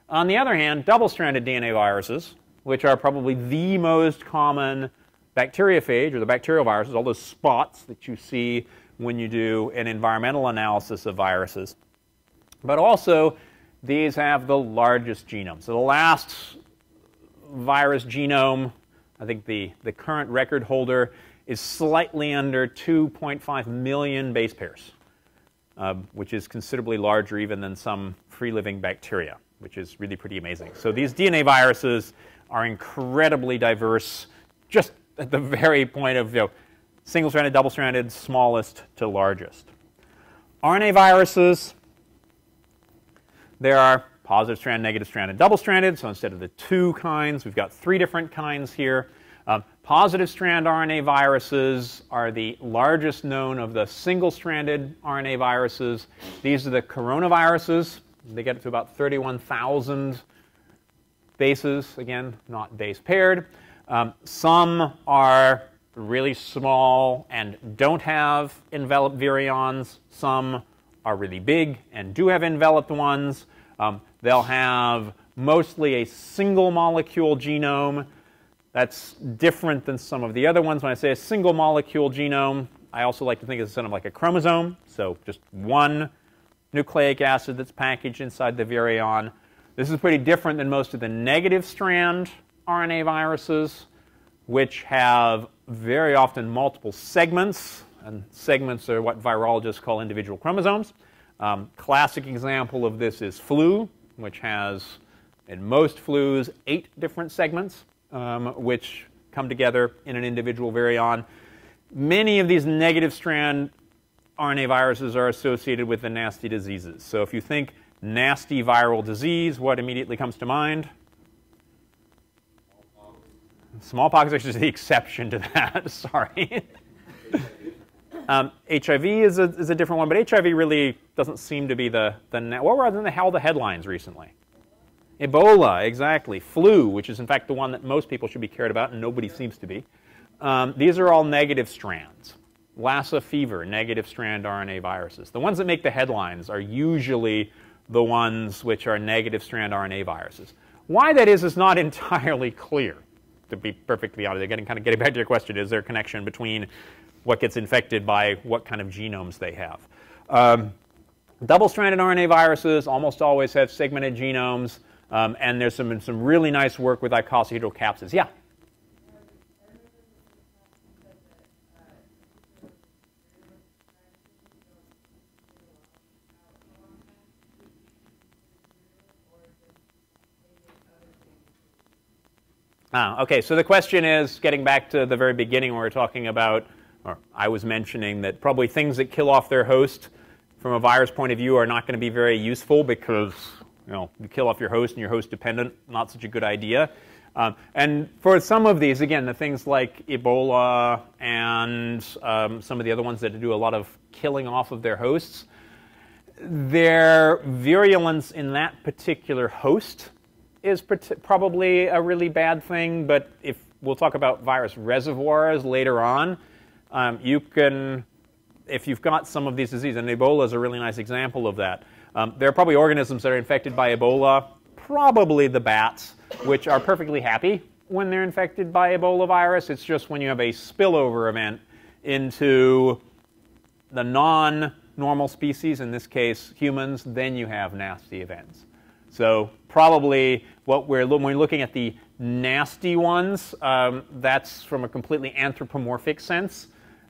On the other hand, double-stranded DNA viruses, which are probably the most common bacteriophage, or the bacterial viruses, all those spots that you see when you do an environmental analysis of viruses. But also, these have the largest genome. So the last virus genome, I think the current record holder, is slightly under 2.5 million base pairs, which is considerably larger even than some free-living bacteria, which is really pretty amazing. So these DNA viruses are incredibly diverse, just at the very point of single-stranded, double-stranded, smallest to largest. RNA viruses, there are positive strand, negative strand, and double-stranded. So instead of the 2 kinds, we've got 3 different kinds here. Positive strand RNA viruses are the largest known of the single-stranded RNA viruses. These are the coronaviruses. They get up to about 31,000 bases. Again, not base paired. Some are really small and don't have enveloped virions. Some are really big and do have enveloped ones. They'll have mostly a single molecule genome. That's different than some of the other ones. When I say a single molecule genome, I also like to think of it as like a chromosome. So just one nucleic acid that's packaged inside the virion. This is pretty different than most of the negative strand RNA viruses, which have very often multiple segments. And segments are what virologists call individual chromosomes. Classic example of this is flu, which has, in most flus, 8 different segments, which come together in an individual virion. Many of these negative strand RNA viruses are associated with the nasty diseases. So if you think nasty viral disease, what immediately comes to mind? Smallpox is the exception to that. Sorry. HIV is a different one, but HIV really doesn't seem to be what were the headlines recently? Ebola, exactly. Flu, which is in fact the one that most people should be cared about, and nobody seems to be. These are all negative strands. Lassa fever, negative strand RNA viruses. The ones that make the headlines are usually the ones which are negative strand RNA viruses. Why that is not entirely clear, to be perfectly honest. Getting back to your question, is there a connection between what gets infected by what kind of genomes they have? Double-stranded RNA viruses almost always have segmented genomes, and there's some really nice work with icosahedral capsids. Yeah? Okay, so the question is, getting back to the very beginning where we're talking about, or I was mentioning that probably things that kill off their host from a virus point of view are not going to be very useful because you kill off your host and your host dependent, not such a good idea. And for some of these, again, the things like Ebola and some of the other ones that do a lot of killing off of their hosts, their virulence in that particular host is probably a really bad thing, but if we'll talk about virus reservoirs later on, if you've got some of these diseases, and Ebola is a really nice example of that, there are probably organisms that are infected by Ebola, probably the bats, which are perfectly happy when they're infected by Ebola virus. It's just when you have a spillover event into the non-normal species, in this case humans, then you have nasty events. So probably when we're looking at the nasty ones, that's from a completely anthropomorphic sense,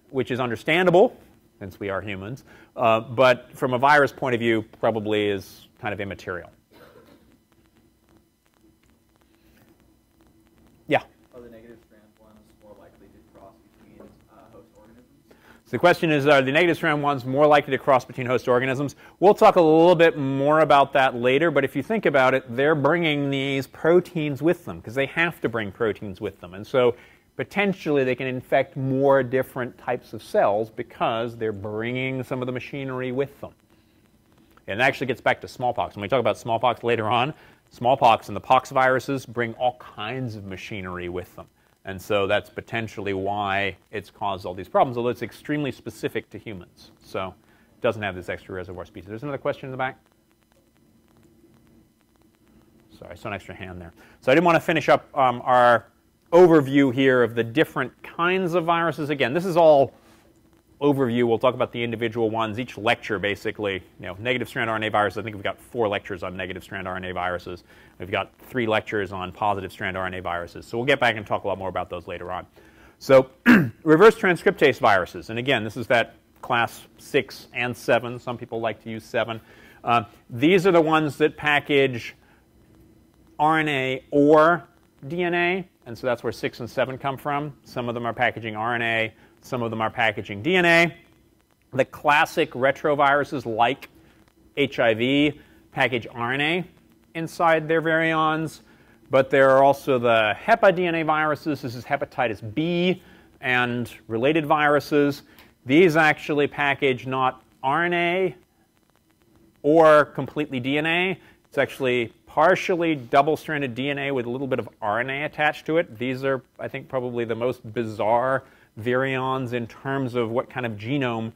which is understandable, since we are humans. But from a virus point of view, probably is kind of immaterial. Yeah? Are the negative strand ones more likely to cross between host organisms? So the question is, are the negative strand ones more likely to cross between host organisms? We'll talk a little bit more about that later, but if you think about it, they're bringing these proteins with them, because they have to bring proteins with them. And so potentially they can infect more different types of cells because they're bringing some of the machinery with them. And it actually gets back to smallpox. When we talk about smallpox later on, smallpox and the pox viruses bring all kinds of machinery with them. And so that's potentially why it's caused all these problems, although it's extremely specific to humans. So it doesn't have this extra reservoir species. There's another question in the back? Sorry, I saw an extra hand there. So I didn't want to finish up our overview here of the different kinds of viruses. Again, this is all overview. We'll talk about the individual ones. Each lecture, basically, negative strand RNA viruses. I think we've got 4 lectures on negative strand RNA viruses. We've got 3 lectures on positive strand RNA viruses. So we'll get back and talk a lot more about those later on. So reverse transcriptase viruses. And again, this is that class 6 and 7. Some people like to use 7. These are the ones that package RNA or DNA. And so that's where 6 and 7 come from. Some of them are packaging RNA. Some of them are packaging DNA. The classic retroviruses like HIV package RNA inside their virions. But there are also the HepaDNA viruses. This is hepatitis B and related viruses. These actually package not RNA or completely DNA. It's actually partially double-stranded DNA with a little bit of RNA attached to it. These are, I think, probably the most bizarre virions in terms of what kind of genome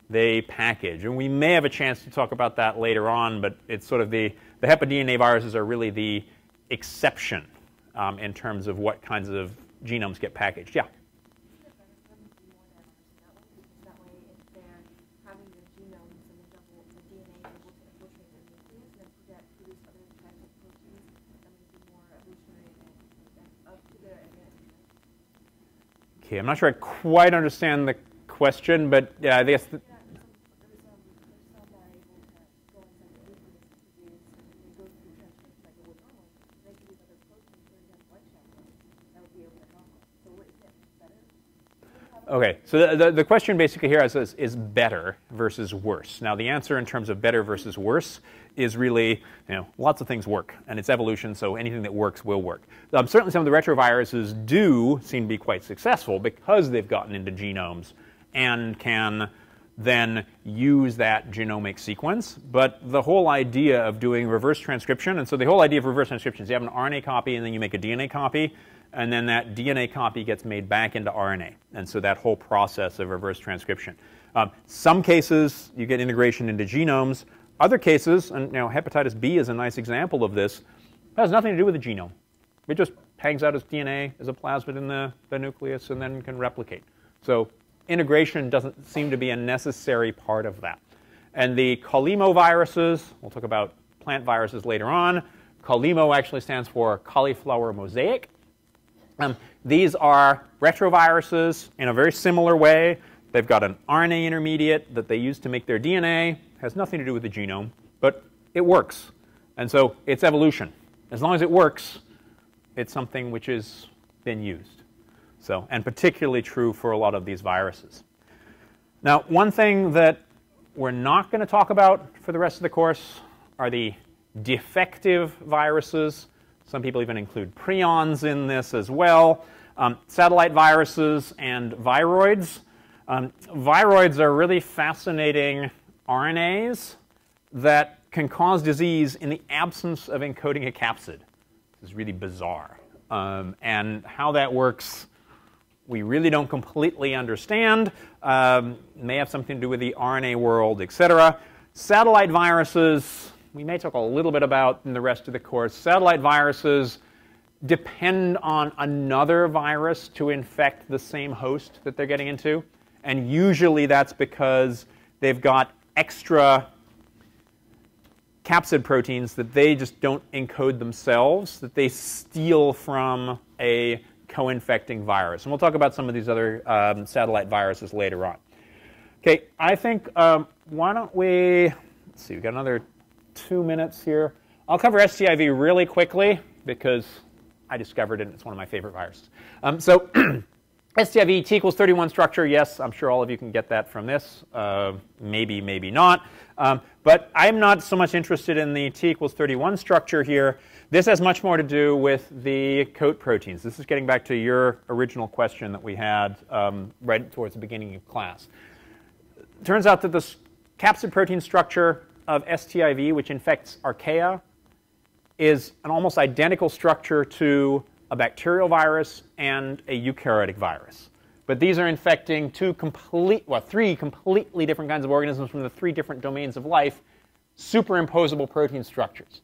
they package. And we may have a chance to talk about that later on, but it's sort of the HepaDNA viruses are really the exception in terms of what kinds of genomes get packaged. Yeah? Okay, I'm not sure I quite understand the question, but I guess. Okay, so the question basically here is better versus worse. Now the answer in terms of better versus worse is really, lots of things work, and it's evolution, so anything that works will work. Certainly some of the retroviruses do seem to be quite successful because they've gotten into genomes and can then use that genomic sequence. But the whole idea of doing reverse transcription, and so the whole idea of reverse transcription is you have an RNA copy and then you make a DNA copy, and then that DNA copy gets made back into RNA. And so that whole process of reverse transcription. Some cases, you get integration into genomes. Other cases, and hepatitis B is a nice example of this, has nothing to do with the genome. It just hangs out as DNA, as a plasmid in the nucleus, and then can replicate. So integration doesn't seem to be a necessary part of that. And the Caulimoviruses, we'll talk about plant viruses later on. Caulimo actually stands for cauliflower mosaic. These are retroviruses in a very similar way. They've got an RNA intermediate that they use to make their DNA. Has nothing to do with the genome, but it works. And so it's evolution. As long as it works, it's something which has been used. So, and particularly true for a lot of these viruses. Now, one thing that we're not going to talk about for the rest of the course are the defective viruses. Some people even include prions in this as well. Satellite viruses and viroids. Viroids are really fascinating RNAs that can cause disease in the absence of encoding a capsid. This is really bizarre. And how that works, we really don't completely understand. May have something to do with the RNA world, etc. Satellite viruses, we may talk a little bit about in the rest of the course. Satellite viruses depend on another virus to infect the same host that they're getting into. And usually that's because they've got extra capsid proteins that they just don't encode themselves, that they steal from a co-infecting virus. And we'll talk about some of these other satellite viruses later on. Okay, I think, why don't we, let's see, we've got another 2 minutes here. I'll cover STIV really quickly because I discovered it and it's one of my favorite viruses. So STIV T equals 31 structure, yes, I'm sure all of you can get that from this. Maybe, maybe not. But I'm not so much interested in the T equals 31 structure here. This has much more to do with the coat proteins. This is getting back to your original question that we had right towards the beginning of class. It turns out that this capsid protein structure of STIV, which infects archaea, is an almost identical structure to a bacterial virus and a eukaryotic virus. But these are infecting three completely different kinds of organisms from the 3 different domains of life, superimposable protein structures.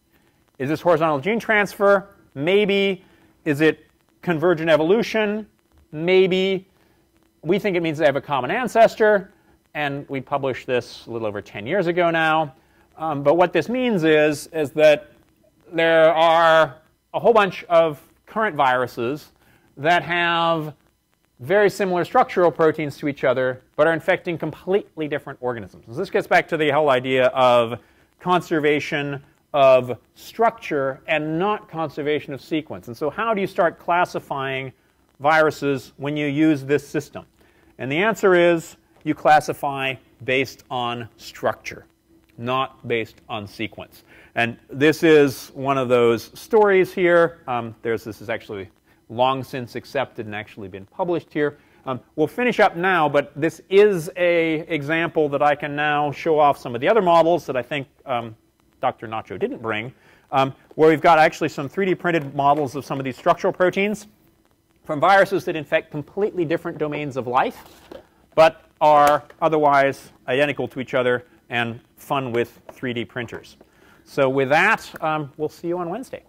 Is this horizontal gene transfer? Maybe. Is it convergent evolution? Maybe. We think it means they have a common ancestor, and we published this a little over 10 years ago now. But what this means is that there are a whole bunch of current viruses that have very similar structural proteins to each other, but are infecting completely different organisms. So this gets back to the whole idea of conservation of structure and not conservation of sequence. And so how do you start classifying viruses when you use this system? And the answer is you classify based on structure, not based on sequence. And this is one of those stories here. This is actually long since accepted and actually been published here. We'll finish up now, but this is an example that I can now show off some of the other models that I think Dr. Nacho didn't bring, where we've got actually some 3D printed models of some of these structural proteins from viruses that infect completely different domains of life, but are otherwise identical to each other and fun with 3D printers. So with that, we'll see you on Wednesday.